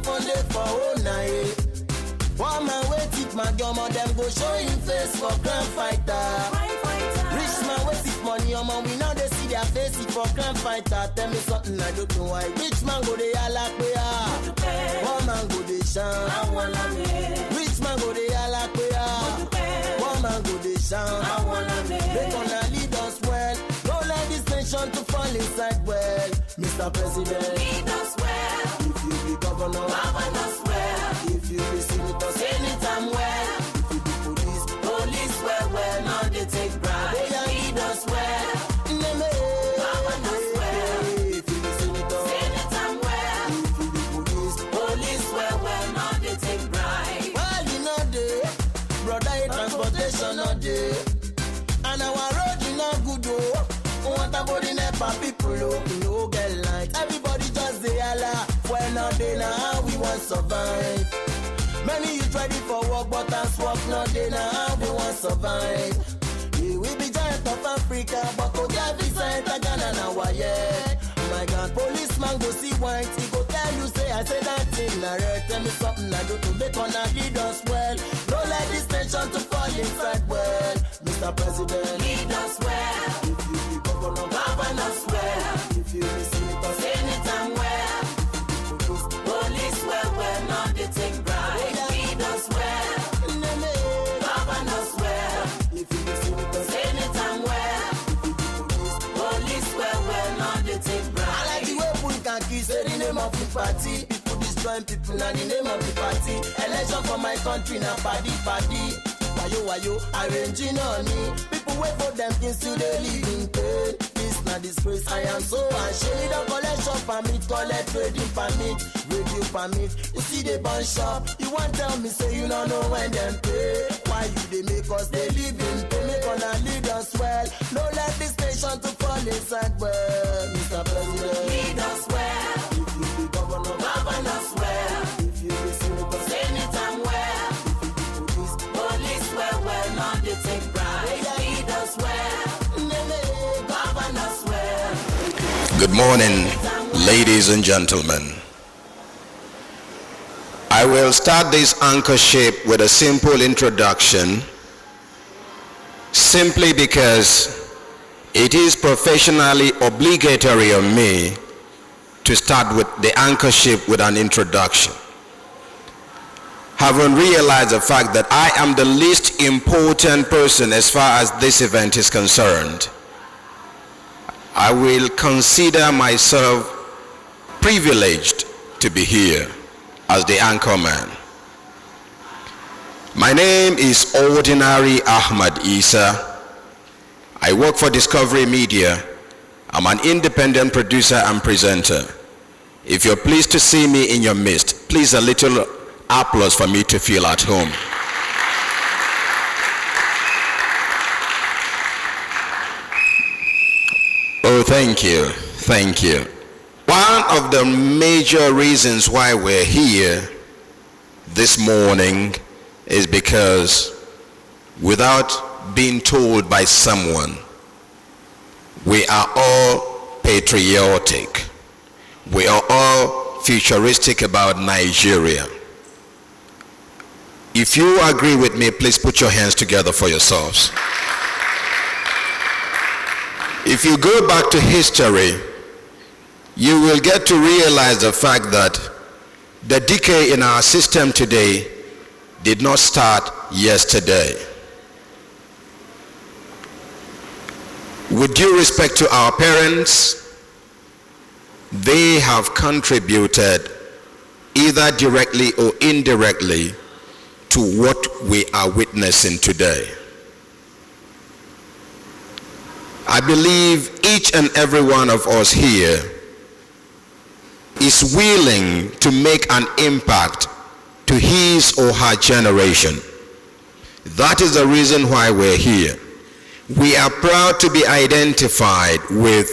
only for all night. One man wait if my girl, them go show him face for crime fighter. Rich man wait if money, we now they see their face for crime fighter. Tell me something I don't know why. Rich man go they yalla kuya. One man go they shine. Rich man go they yalla kuya. One man go they shine. They gonna lead us well. Don't let this nation to fall inside well. Mr. President, lead us well. If you be governor, govern us well. If you be senator, anytime well. If you be police, police well. Now they take bribe. Lead us well. Govern us well. If you be senator, anytime well. If you be police well. Now they take bribe. Well, you know the brother, transportation not there. And our road is not good oh. What about the NEPA people oh? No get light. Everybody just say Allah. Well now they know how we want survive. Many youth ready for work but as work not they know how we want survive. We will be giant of Africa but to get visa enter Ghana now yet. My God, policeman go see white. He go tell you say I say that thing na red. Tell me something I do to make on a lead us well. Don't let this nation to fall inside well. Mr. President, lead us well. If you be governor, govern us well. If you be senator, anytime well. Police well. Now they take bribe. Lead us well. Govern us well. If you be senator, anytime well. Police well. Now they take bribe. I like the way Punkanki say the name of the party. People destroying people now the name of the party. Election for my country now party. Wayo, arranging on me. People wait for them things till they live in pain. This not disgrace, I am so ashamed. Don't collection permit, collect trading permit, radio permit. You see the bun shop, you want tell me say you don't know when them pay. Why you they make us they live in pain? Make on and lead us well. Don't let this nation to fall inside well. Mr. President, lead us well. If you be governor, govern us well. If you be senator, anytime well. Police well. Now they take bribe. Lead us well. Govern us well. Good morning, ladies and gentlemen. I will start this anchorship with a simple introduction, simply because it is professionally obligatory on me to start with the anchorship with an introduction. Having realized the fact that I am the least important person as far as this event is concerned, I will consider myself privileged to be here as the anchorman. My name is Ordinary Ahmad Isa. I work for Discovery Media. I'm an independent producer and presenter. If you're pleased to see me in your midst, please a little applause for me to feel at home. Oh, thank you. One of the major reasons why we're here this morning is because without being told by someone, we are all patriotic. We are all futuristic about Nigeria. If you agree with me, please put your hands together for yourselves. If you go back to history, you will get to realize the fact that the decay in our system today did not start yesterday. With due respect to our parents, they have contributed either directly or indirectly to what we are witnessing today. I believe each and every one of us here is willing to make an impact to his or her generation. That is the reason why we're here. We are proud to be identified with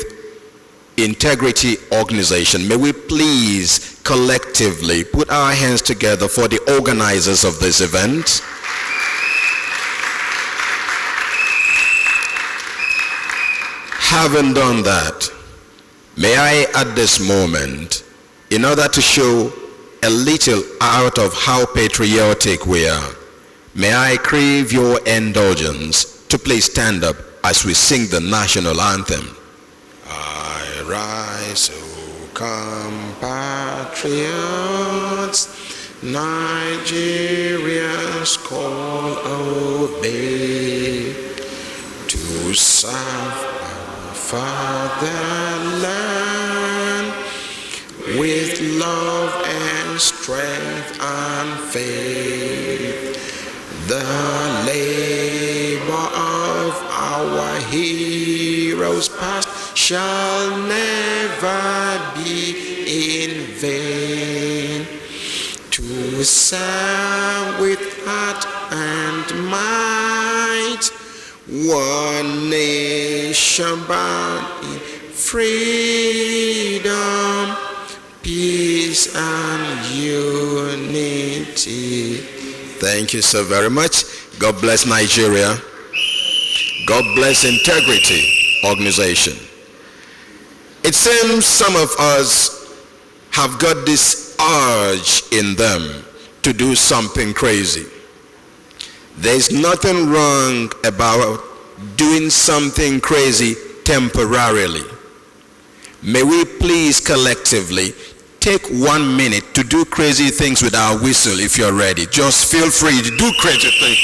Integrity Organization. May we please collectively put our hands together for the organizers of this event. Having done that, may I at this moment, in order to show a little out of how patriotic we are, may I crave your indulgence to please stand up as we sing the national anthem. I rise, O compatriots, Nigeria's call obey, to serve our fatherland with love and strength and faith. The labor of our heroes past shall never be in vain. To serve with heart and might, one nation bound in freedom, peace and unity. Thank you so very much. God bless Nigeria. God bless Integrity Organization. It seems some of us have got this urge in them to do something crazy. There's nothing wrong about doing something crazy temporarily. May we please collectively take 1 minute to do crazy things with our whistle if you're ready. Just feel free to do crazy things.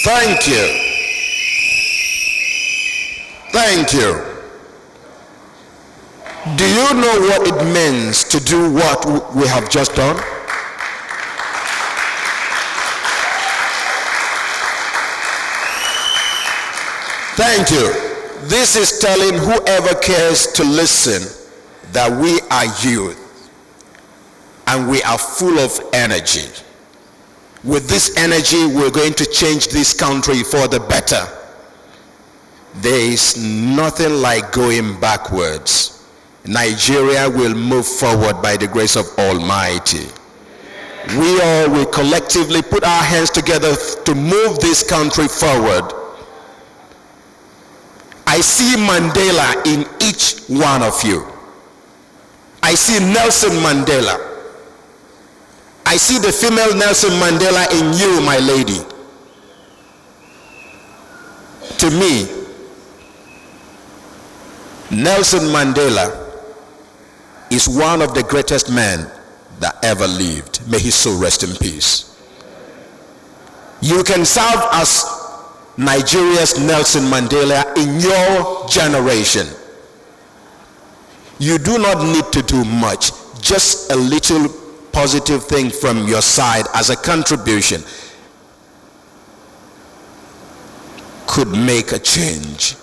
Thank you. Thank you. Do you know what it means to do what we have just done? Thank you. This is telling whoever cares to listen that we are youth and we are full of energy. With this energy, we're going to change this country for the better. There is nothing like going backwards. Nigeria will move forward by the grace of Almighty. We all will collectively put our hands together to move this country forward. I see Mandela in each one of you. I see Nelson Mandela. I see the female Nelson Mandela in you, my lady. To me, Nelson Mandela is one of the greatest men that ever lived. May his soul rest in peace. You can serve as Nigeria's Nelson Mandela in your generation. You do not need to do much, just a little positive thing from your side as a contribution could make a change.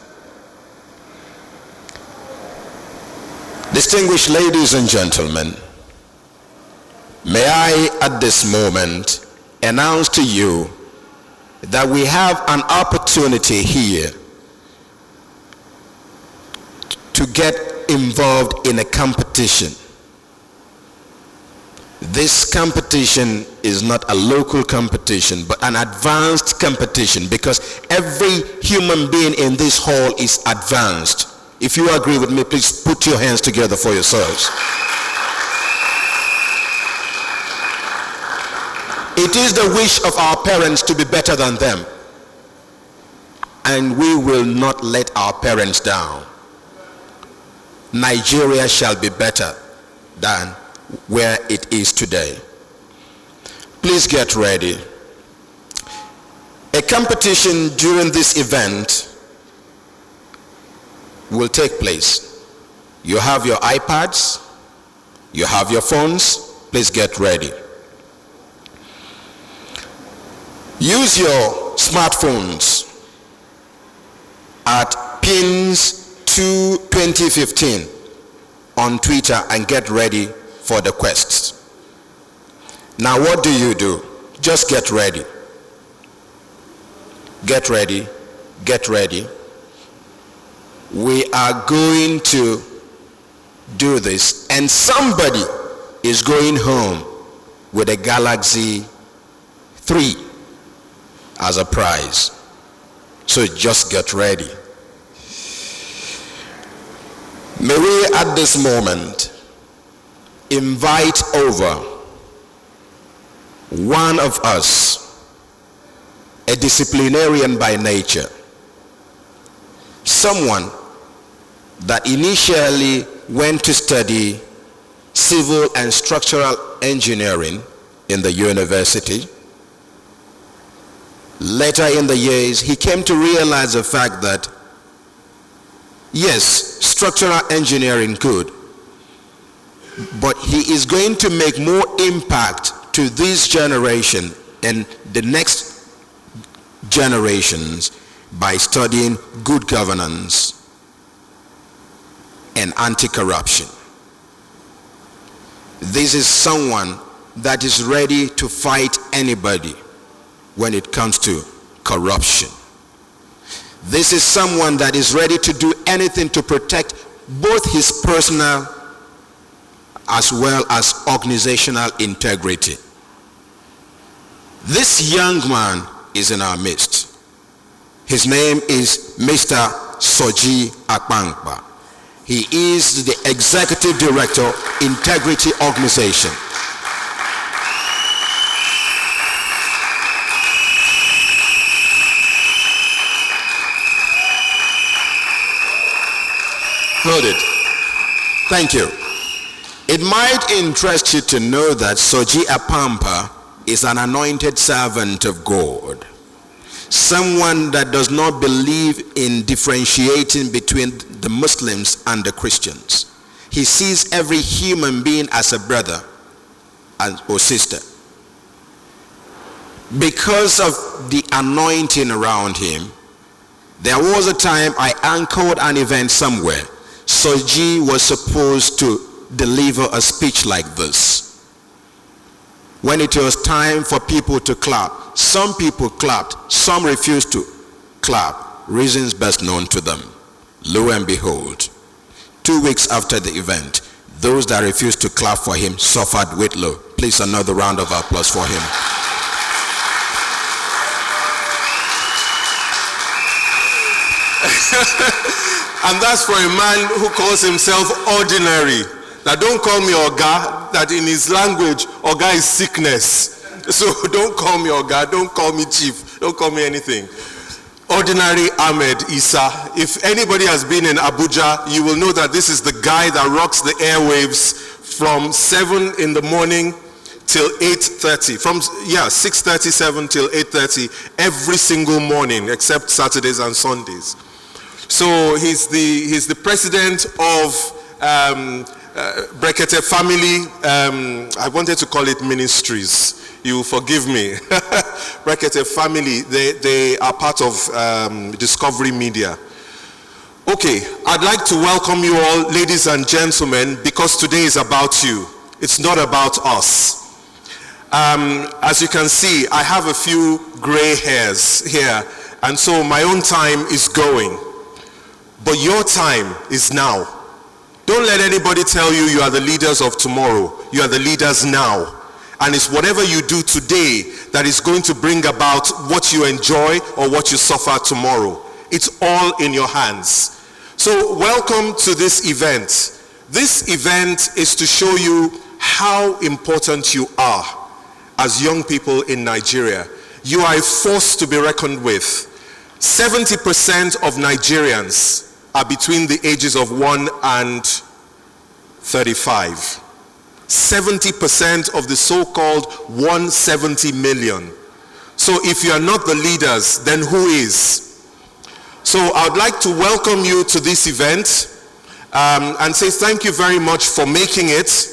Distinguished ladies and gentlemen, may I at this moment announce to you that we have an opportunity here to get involved in a competition. This competition is not a local competition, but an advanced competition, because every human being in this hall is advanced. If you agree with me, please put your hands together for yourselves. It is the wish of our parents to be better than them, and we will not let our parents down. Nigeria shall be better than where it is today. Please get ready. A competition during this event will take place. You have your iPads, you have your phones, please get ready. Use your smartphones at pins22015 on Twitter and get ready for the quests. Now what do? Just get ready. Get ready. Get ready. We are going to do this, and somebody is going home with a Galaxy 3 as a prize. So just get ready. May we at this moment invite over one of us, a disciplinarian by nature, someone that initially went to study civil and structural engineering in the university. Later in the years, he came to realize the fact that, yes, structural engineering good, but he is going to make more impact to this generation and the next generations by studying good governance and anti-corruption. This is someone that is ready to fight anybody when it comes to corruption. This is someone that is ready to do anything to protect both his personal as well as organizational integrity. This young man is in our midst. His name is Mr. S.W.A.G.G. He is the Executive Director, Integrity Organization. Hold it. Thank you. It might interest you to know that S.W.A.G.G. is an anointed servant of God. Someone that does not believe in differentiating between the Muslims and the Christians. He sees every human being as a brother or sister. Because of the anointing around him, there was a time I anchored an event somewhere. S.W.A.G.G. was supposed to deliver a speech like this. When it was time for people to clap, some people clapped, some refused to clap, reasons best known to them. Lo and behold, 2 weeks after the event, those that refused to clap for him suffered with lo. Please, another round of applause for him. And that's for a man who calls himself ordinary. Now don't call me Oga, that in his language, Oga is sickness. So don't call me Oga, don't call me Chief, don't call me anything. Ordinary Ahmed Isa. If anybody has been in Abuja, you will know that this is the guy that rocks the airwaves from 7 in the morning till 8:30. From 6:37 till 8:30 every single morning, except Saturdays and Sundays. So he's the president of Brekete Family, I wanted to call it ministries. You forgive me. Brekete Family, they are part of Discovery Media. Okay, I'd like to welcome you all, ladies and gentlemen, because today is about you. It's not about us. As you can see, I have a few gray hairs here, and so my own time is going. But your time is now. Don't let anybody tell you you are the leaders of tomorrow. You are the leaders now. And it's whatever you do today that is going to bring about what you enjoy or what you suffer tomorrow. It's all in your hands. So welcome to this event. This event is to show you how important you are as young people in Nigeria. You are a force to be reckoned with. 70% of Nigerians are between the ages of 1 and 35. 70% of the so-called 170 million. So if you are not the leaders, then who is? So I'd like to welcome you to this event and say thank you very much for making it.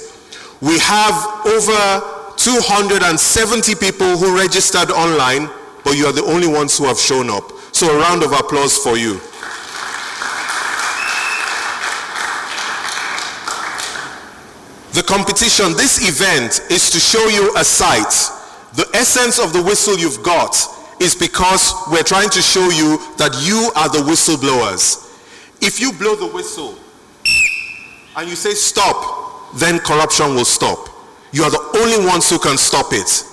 We have over 270 people who registered online, but you are the only ones who have shown up. So a round of applause for you. The competition, this event, is to show you a sight. The essence of the whistle you've got is because we're trying to show you that you are the whistleblowers. If you blow the whistle and you say stop, then corruption will stop. You are the only ones who can stop it.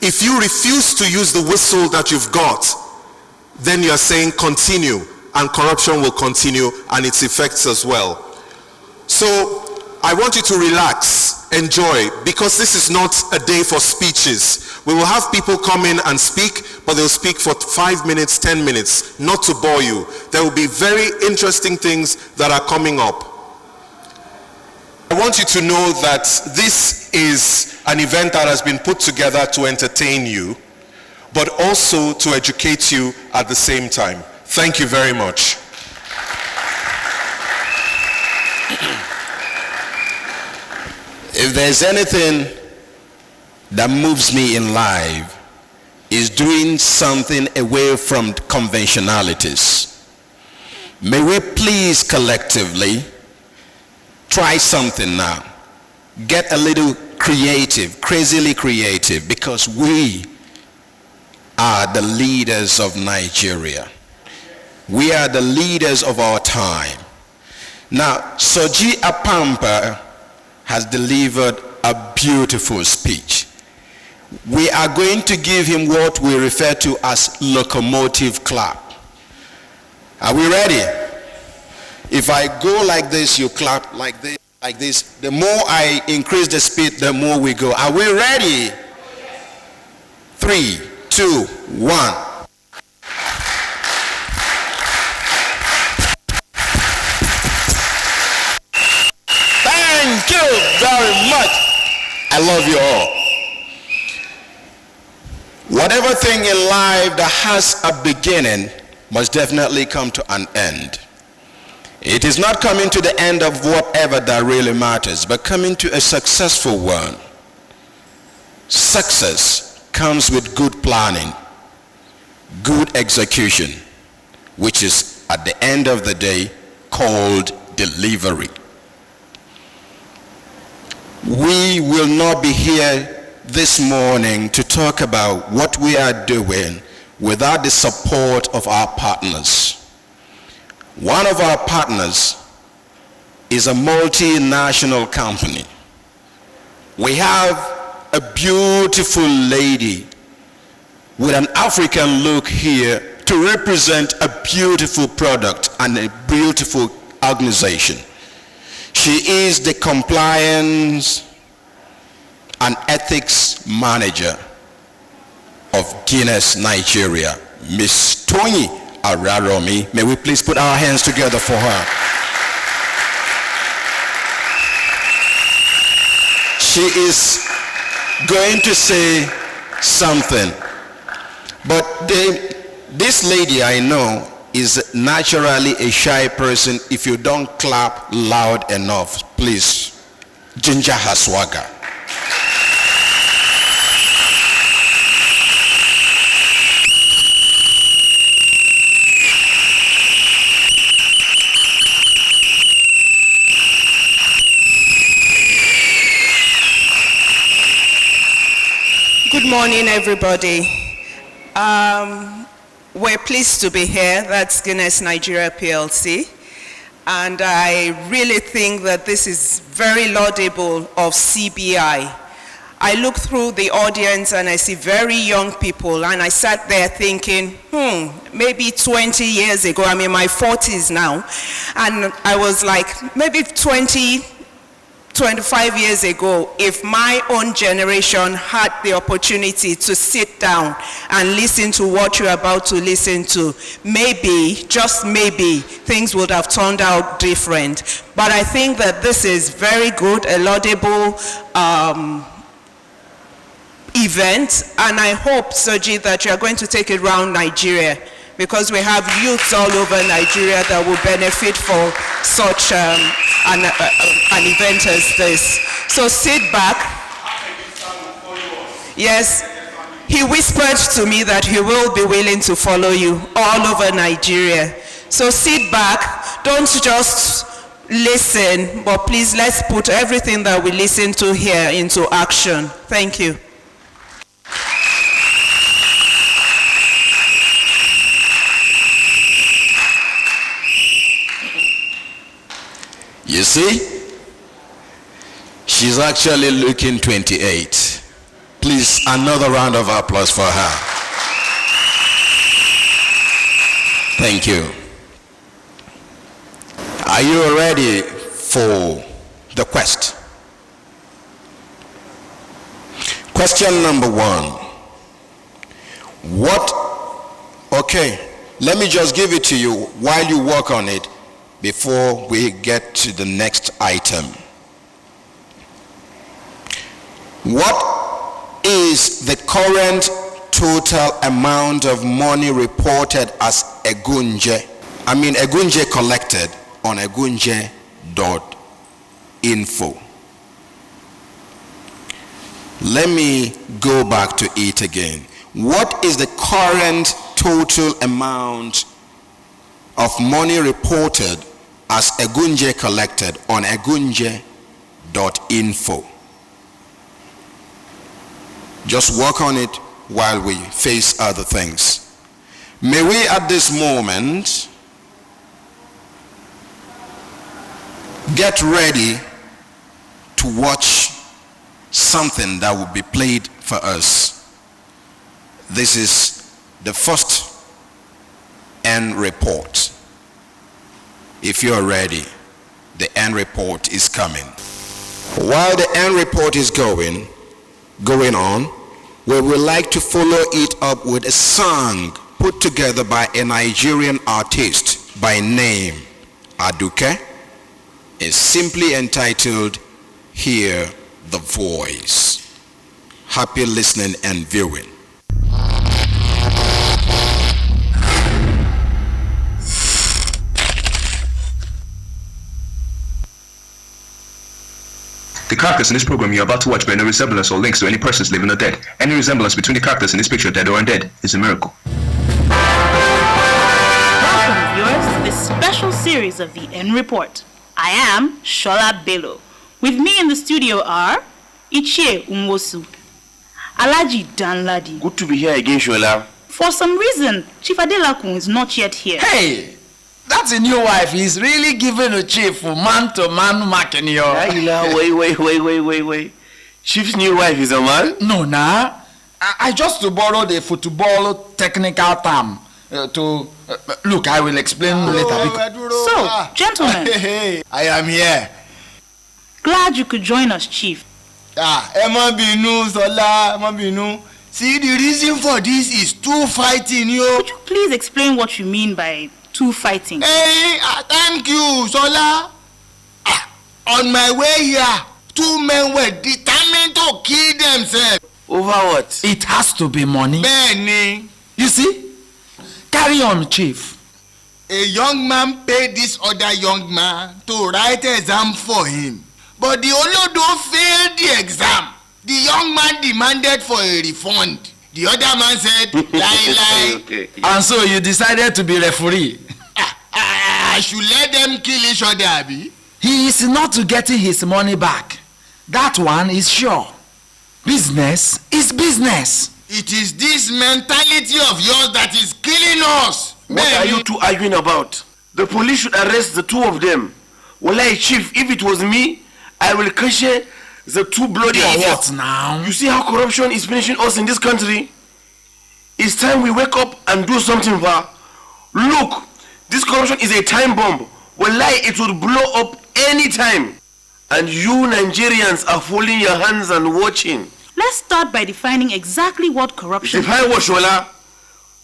If you refuse to use the whistle that you've got, then you are saying continue, and corruption will continue and its effects as well. So I want you to relax, enjoy, because this is not a day for speeches. We will have people come in and speak, but they'll speak for 5 minutes, 10 minutes, not to bore you. There will be very interesting things that are coming up. I want you to know that this is an event that has been put together to entertain you, but also to educate you at the same time. Thank you very much. If there's anything that moves me in life, is doing something away from conventionalities. May we please collectively try something now. Get a little creative, crazily creative, because we are the leaders of Nigeria. We are the leaders of our time. Now, S.W.A.G.G Apampa has delivered a beautiful speech. We are going to give him what we refer to as locomotive clap. Are we ready? If I go like this, you clap like this, like this. The more I increase the speed, the more we go. Are we ready? 3, 2, 1. Thank you very much. I love you all. Whatever thing in life that has a beginning must definitely come to an end. It is not coming to the end of whatever that really matters, but coming to a successful one. Success comes with good planning, good execution, which is at the end of the day called delivery. We will not be here this morning to talk about what we are doing without the support of our partners. One of our partners is a multinational company. We have a beautiful lady with an African look here to represent a beautiful product and a beautiful organization. She is the compliance and ethics manager of Guinness Nigeria, Miss Tony Araromi. May we please put our hands together for her. She is going to say something, but this lady I know is naturally a shy person. If you don't clap loud enough, please, Ginger her swagger. Good morning, everybody. We're pleased to be here. That's Guinness Nigeria PLC. And I really think that this is very laudable of CBI. I look through the audience and I see very young people, and I sat there thinking, maybe 20 years ago, I'm in my 40s now, and I was like, maybe 25 years ago, if my own generation had the opportunity to sit down and listen to what you're about to listen to, maybe, just maybe, things would have turned out different. But I think that this is very good, a laudable event, and I hope, S.W.A.G.G, that you're going to take it around Nigeria, because we have youths all over Nigeria that will benefit for such an event as this. So sit back. Yes, he whispered to me that he will be willing to follow you all over Nigeria. So sit back, don't just listen, but please let's put everything that we listen to here into action. Thank you. You see, She's actually looking 28. Please, another round of applause for her. Thank you. Are you ready for the quest? Question number 1. Okay, let me just give it to you while you work on it before we get to the next item. What is the current total amount of money reported as EgunjeDotInfo collected on EgunjeDotInfo? Let me go back to it again. What is the current total amount of money reported as Egunje collected on EgunjeDotInfo? Just work on it while we face other things. May we at this moment get ready to watch something that will be played for us. This is the first end report. If you're ready, the end report is coming. While the end report is going on, we would like to follow it up with a song put together by a Nigerian artist by name Aduke. It's simply entitled Hear the Voice. Happy listening and viewing. The characters in this program you're about to watch bear no resemblance or links to any persons living or dead. Any resemblance between the characters in this picture, dead or undead, is a miracle. Welcome, viewers, to this special series of the End Report. I am Shola Bello. With me in the studio are Ichie Unwosu, Alaji Danladi. Good to be here again, Shola. For some reason, Chief Adelakun is not yet here. Hey! That's a new wife. He's really giving a chief man-to-man marking you. Wait. Chief's new wife is a man? No, nah. I just borrowed a football technical term look, I will explain later. So, gentlemen. I am here. Glad you could join us, Chief. See, the reason for this is two fighting, yo. Could you please explain what you mean by two fighting? Hey, thank you, Sola. On my way here, two men were determined to kill themselves. Over what? It has to be money. Benny. You see? Carry on, Chief. A young man paid this other young man to write an exam for him. But the Olodo failed the exam. The young man demanded for a refund. The other man said, lie. Okay. And so you decided to be referee. I should let them kill each other, Abi. He is not getting his money back. That one is sure. Business is business. It is this mentality of yours that is killing us. What are you two arguing about? The police should arrest the two of them. Wallahi, Chief, if it was me, I will catch the two bloody idiots. What now? You see how corruption is finishing us in this country? It's time we wake up and do something, va. Look, this corruption is a time bomb. Wallahi, it will blow up any time. And you Nigerians are folding your hands and watching. Let's start by defining exactly what corruption is. Define what, Shola?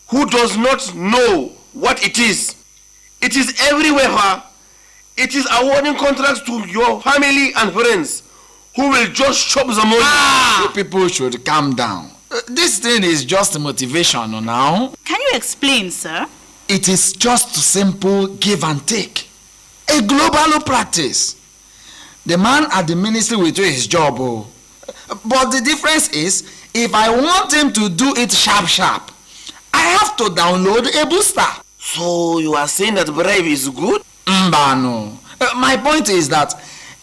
Who does not know what it is? It is everywhere, va. It is awarding contracts to your family and friends who will just chop the money. You people should calm down. This thing is just motivational now. Can you explain, sir? It is just simple give and take. A global practice. The man at the ministry will do his job. But the difference is, if I want him to do it sharp, I have to download a booster. So you are saying that bribe is good? No. My point is that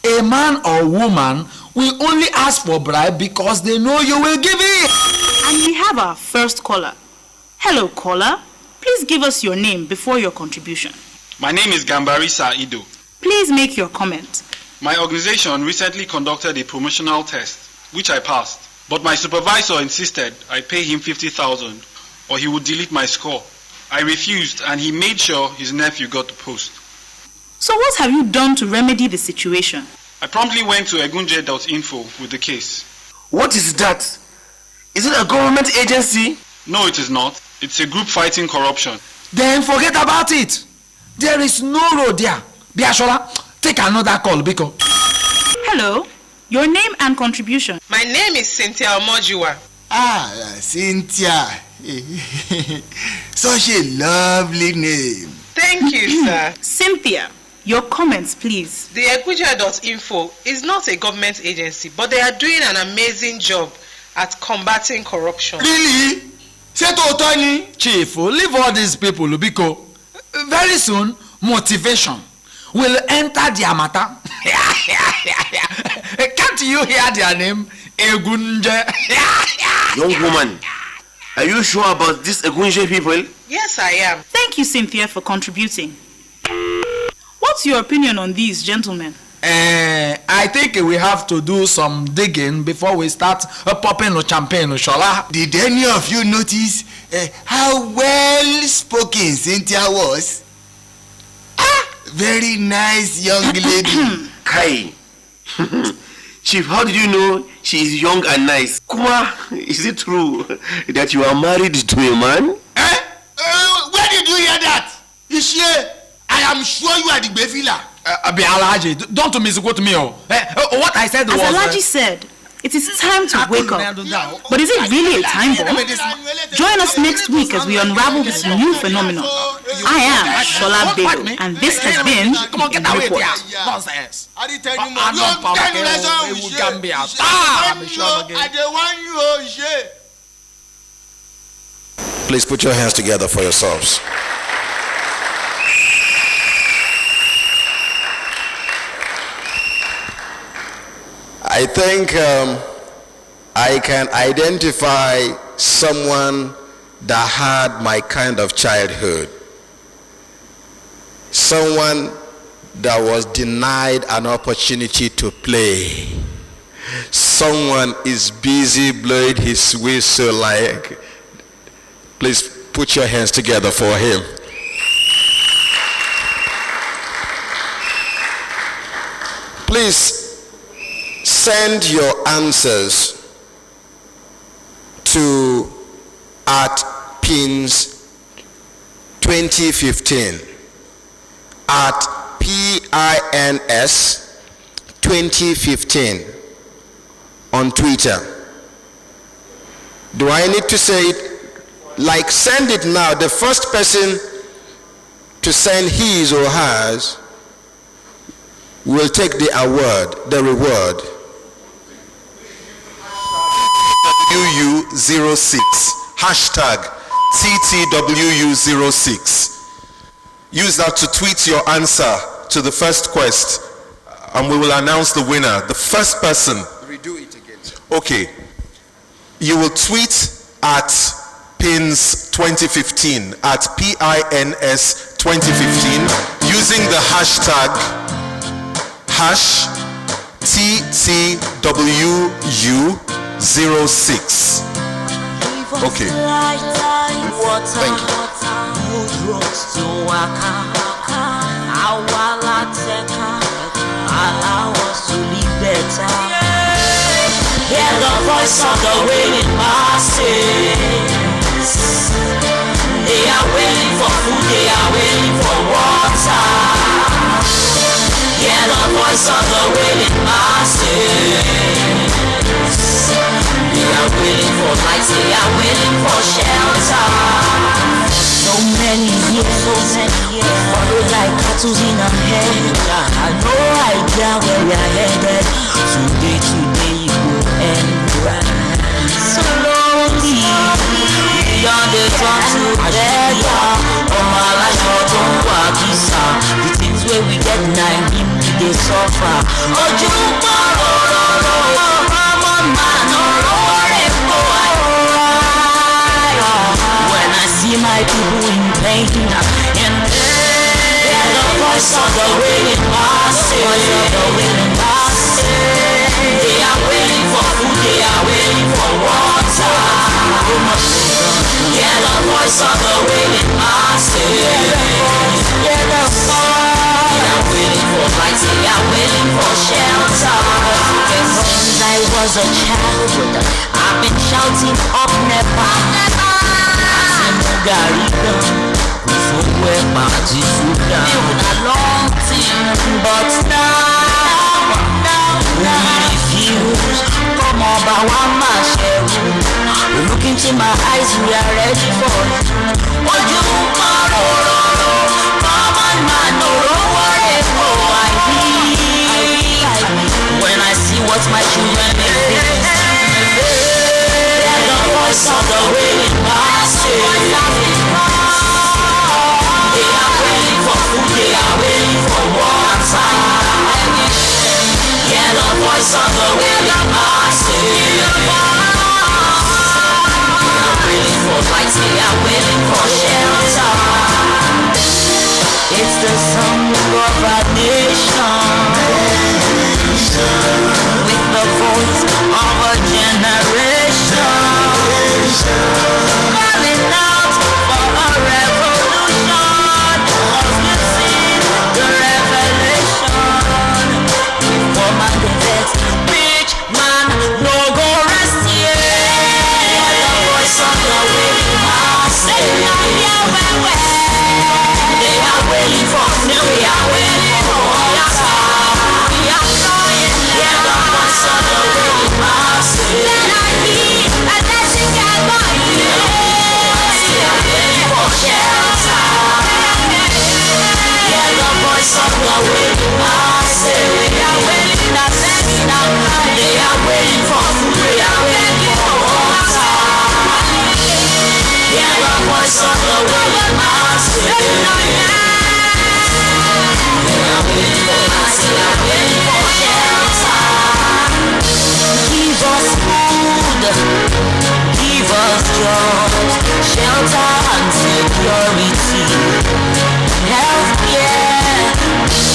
a man or woman will only ask for bribe because they know you will give it. And we have our first caller. Hello, caller. Please give us your name before your contribution. My name is Gambarisa Ido. Please make your comment. My organization recently conducted a promotional test, which I passed. But my supervisor insisted I pay him 50,000 or he would delete my score. I refused and he made sure his nephew got the post. So what have you done to remedy the situation? I promptly went to EgunjeDotInfo with the case. What is that? Is it a government agency? No, it is not. It's a group fighting corruption. Then forget about it. There is no road there. Biashola, take another call, Biko. Hello, your name and contribution. My name is Cynthia Omojuwa. Cynthia. Such a lovely name. Thank you, sir. Cynthia, your comments, please. The EgunjeDotInfo is not a government agency, but they are doing an amazing job at combating corruption. Really? Chief, leave all these people, Biko. Very soon, motivation will enter their matter. Can't you hear their name? Egunje. Young woman, are you sure about these Egunje people? Yes, I am. Thank you, Cynthia, for contributing. What's your opinion on these, gentlemen? I think we have to do some digging before we start popping champagne, Shola. Did any of you notice how well spoken Cynthia was? Very nice young lady. Kai. Chief, how did you know she is young and nice? Kuma, is it true that you are married to a man? Where did you hear that? Ishe, I am sure you are the Befila. Alaji, don't misquote me. What I said As was... Alaji said, it is time to wake up. But is it really a time bomb? Join us next week as we unravel this new phenomenon. I am Shola Bello, and this has been the report. Nonsense. Please put your hands together for yourselves. I think I can identify someone that had my kind of childhood. Someone that was denied an opportunity to play. Someone is busy blowing his whistle like, please put your hands together for him. Please send your answers to @pins2015 @PINS2015 on Twitter. Do I need to say it? Like, send it now. The first person to send his or hers will take the award, the reward. TTWU06 #TTWU06. Use that to tweet your answer to the first quest, and we will announce the winner. The first person. Redo it again. Okay. You will tweet at pins2015 @PINS2015 using the hashtag #TTWU06. Okay. Thank you. Hear the voice of the wailing masses. They are waiting for food, they are waiting for water. Hear the voice of the wailing masses. They are waiting for light, they are waiting for shelter. So many years, followed like cattle in a head. No idea where we are headed. Today you will end right. Slowly, beyond the time together. Oh my life, don't walk isa. The things where we get nine, they suffer. Oh, you when I see my people in pain, and the voice of the wailing masses. the voice of the wailing masses. Hear the voice. They are wailing for light, they are wailing for shelter. Since I was a child, I've been shouting up never. Garida, somewhere party sugar. A long time, but now we refuse. Come on, Bawama, look into my eyes, we are ready for it. What you when I see what my children face. The voice of the wailing masses. They are wailing for food, they are wailing for water. Hear the voice of the wailing masses. They are wailing for light, they are wailing for shelter. It's the song of a nation, with the voice of a generation, calling out for a revolution. Cause we see the revelation. Before man the vex, rich man no go rest here. The voice of the wailing masses. They are wailing for food, we are wailing for water. We are crying, hear the voice of the wailing masses. Let I be a blessing God by you. We are wailing for shelter. Hear the voice of the wailing masses. We are wailing, not begging, not crying. They are wailing for food, we are wailing for water. Hear the voice of the wailing masses. Give us food, give us jobs, shelter and security, healthcare,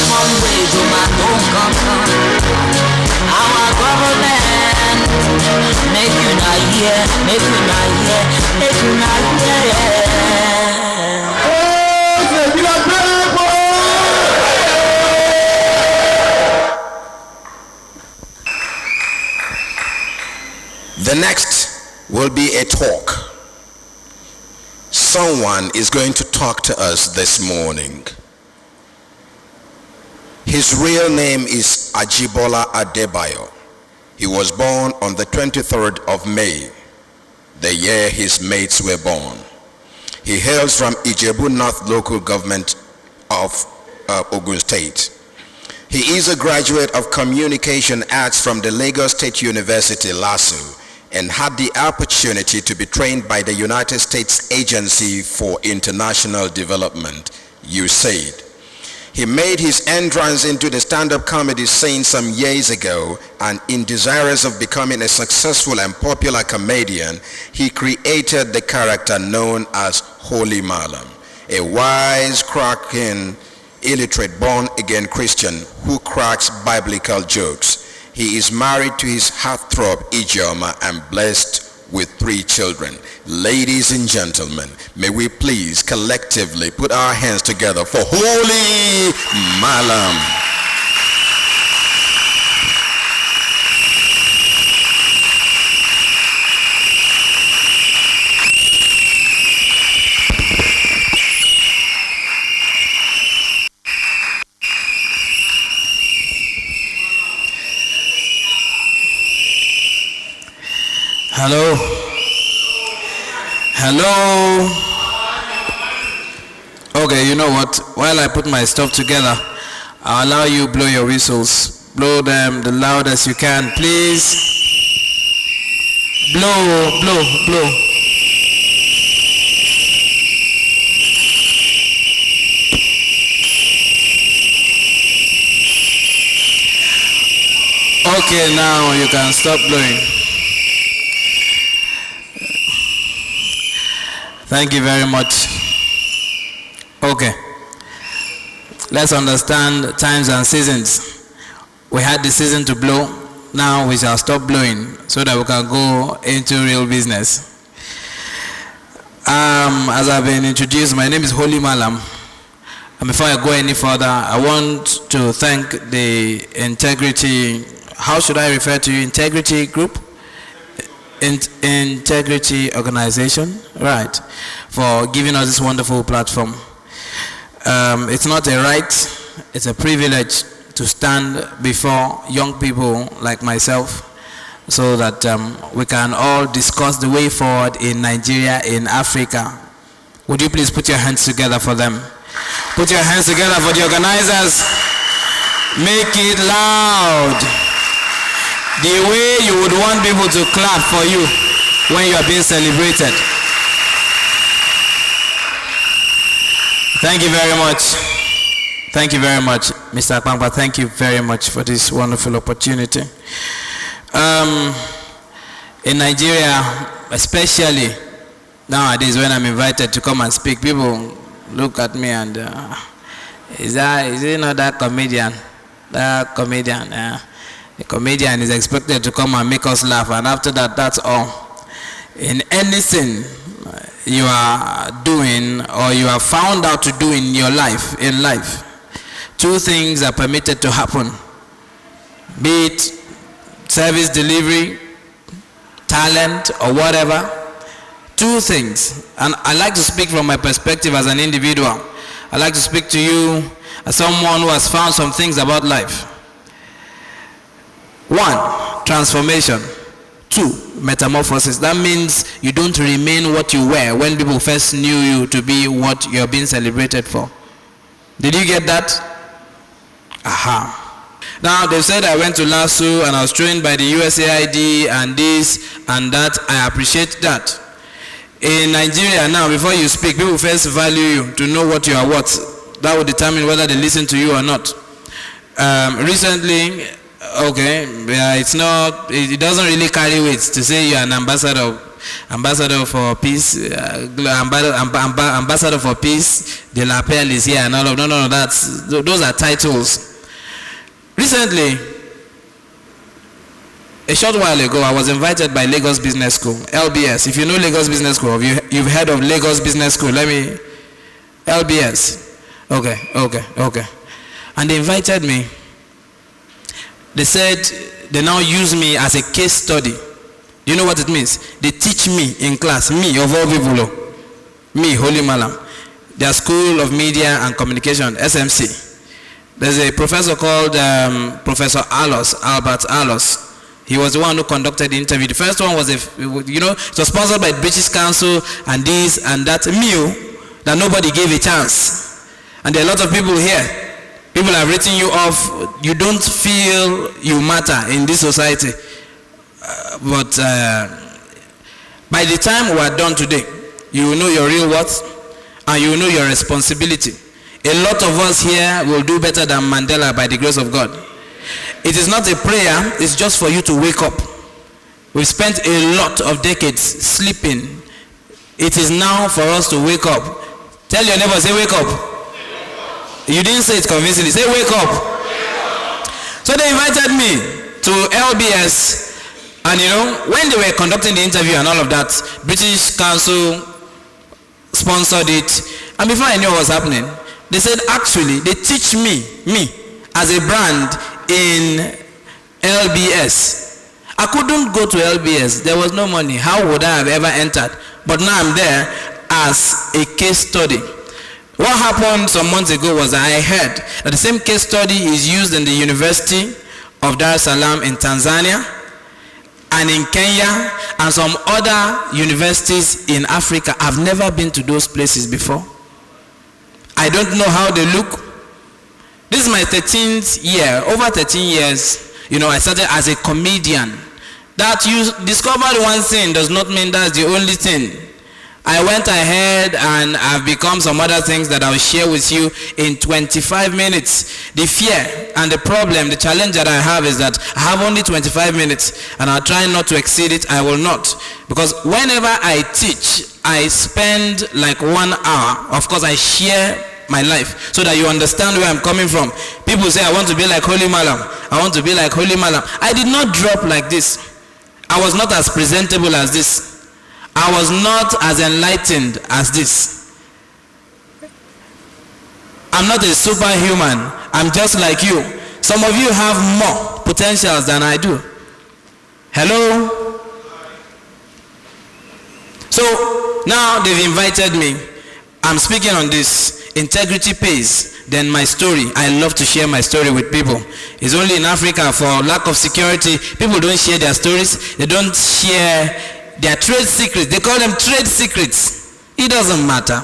come wage, man, don't come. Our government, make you not hear, make you not hear, make you not hear. The next will be a talk. Someone is going to talk to us this morning. His real name is Ajibola Adebayo. He was born on the 23rd of May, the year his mates were born. He hails from Ijebu North local government of Ogun State. He is a graduate of Communication Arts from the Lagos State University, LASU, and had the opportunity to be trained by the United States Agency for International Development, USAID. He made his entrance into the stand-up comedy scene some years ago, and in desirous of becoming a successful and popular comedian, he created the character known as Holy Malam, a wise-cracking, illiterate, born-again Christian who cracks biblical jokes. He is married to his heartthrob Ijeoma and blessed with 3 children. Ladies and gentlemen, may we please collectively put our hands together for Holy Malam. Hello? Hello? Okay, you know what? While I put my stuff together, I'll allow you blow your whistles. Blow them the loudest you can, please. Blow, blow, blow. Okay, now you can stop blowing. Thank you very much. Okay. Let's understand times and seasons. We had the season to blow. Now we shall stop blowing so that we can go into real business. As I've been introduced, my name is Holy Malam. And before I go any further, I want to thank the Integrity, how should I refer to you? Integrity Group? Integrity Organization, right, for giving us this wonderful platform. It's not a right, it's a privilege to stand before young people like myself so that we can all discuss the way forward in Nigeria, in Africa. Would you please put your hands together for them? Put your hands together for the organizers. Make it loud. The way you would want people to clap for you when you are being celebrated. Thank you very much. Thank you very much, Mr. Akpangba. Thank you very much for this wonderful opportunity. In Nigeria, especially nowadays when I'm invited to come and speak, people look at me and is he not that comedian? That comedian, the comedian is expected to come and make us laugh, and after that, that's all. In anything you are doing or you are found out to do in your life, two things are permitted to happen. Be it service delivery, talent, or whatever. Two things. And I like to speak from my perspective as an individual. I like to speak to you as someone who has found some things about life. 1, transformation. 2, metamorphosis. That means you don't remain what you were when people first knew you to be what you're being celebrated for. Did you get that? Aha. Now, they said I went to LASU and I was trained by the USAID and this and that. I appreciate that. In Nigeria now, before you speak, people first value you to know what you are worth. That will determine whether they listen to you or not. Recently, okay, it doesn't really carry weight to say you're an ambassador for peace, ambassador for peace, the lapel is here and all of, no, those are titles. Recently, a short while ago, I was invited by Lagos Business School, LBS. If you know Lagos Business School, you've heard of Lagos Business School, LBS. Okay. And they invited me. They said they now use me as a case study. Do you know what it means? They teach me in class, me of all people, me, Holy Malam, their School of Media and Communication, SMC. There's a professor called Professor Albert Alos. He was the one who conducted the interview. The first one was, it was sponsored by British Council and this and that. That nobody gave a chance. And there are a lot of people here. People have written you off. You don't feel you matter in this society. But by the time we are done today, you will know your real worth and you will know your responsibility. A lot of us here will do better than Mandela by the grace of God. It is not a prayer, it's just for you to wake up. We've spent a lot of decades sleeping. It is now for us to wake up. Tell your neighbor, say wake up. You didn't say it convincingly, say wake up. So they invited me to LBS, and when they were conducting the interview and all of that, British Council sponsored it, and before I knew what was happening, they said actually they teach me as a brand in LBS. I couldn't go to LBS. There was no money. How would I have ever entered? But now I'm there as a case study. What happened some months ago was I heard that the same case study is used in the University of Dar es Salaam in Tanzania and in Kenya and some other universities in Africa. I've never been to those places before. I don't know how they look. This is my 13th year. Over 13 years, I started as a comedian. That you discovered one thing does not mean that's the only thing. I went ahead and I've become some other things that I'll share with you in 25 minutes. The fear and the problem, the challenge that I have is that I have only 25 minutes and I'll try not to exceed it. I will not. Because whenever I teach, I spend like 1 hour. Of course, I share my life so that you understand where I'm coming from. People say, I want to be like Holy Malam. I want to be like Holy Malam. I did not drop like this. I was not as presentable as this. I was not as enlightened as this. I'm not a superhuman. I'm just like you. Some of you have more potentials than I do. Hello? So now they've invited me. I'm speaking on this. Integrity pays. Then my story. I love to share my story with people. It's only in Africa, for lack of security, people don't share their stories. They don't share their trade secrets. They call them trade secrets. It doesn't matter.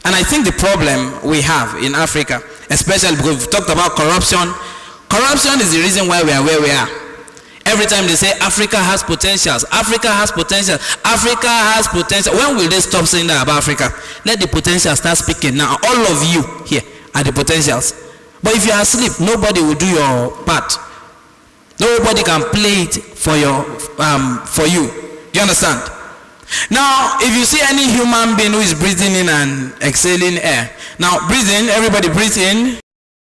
And I think the problem we have in Africa, especially because we've talked about corruption. Corruption is the reason why we are where we are. Every time they say Africa has potentials, Africa has potential, Africa has potential. When will they stop saying that about Africa? Let the potential start speaking now. All of you here are the potentials. But if you are asleep, nobody will do your part. Nobody can play it for you. Do you understand? Now, if you see any human being who is breathing in and exhaling air, now breathe in, everybody breathe in.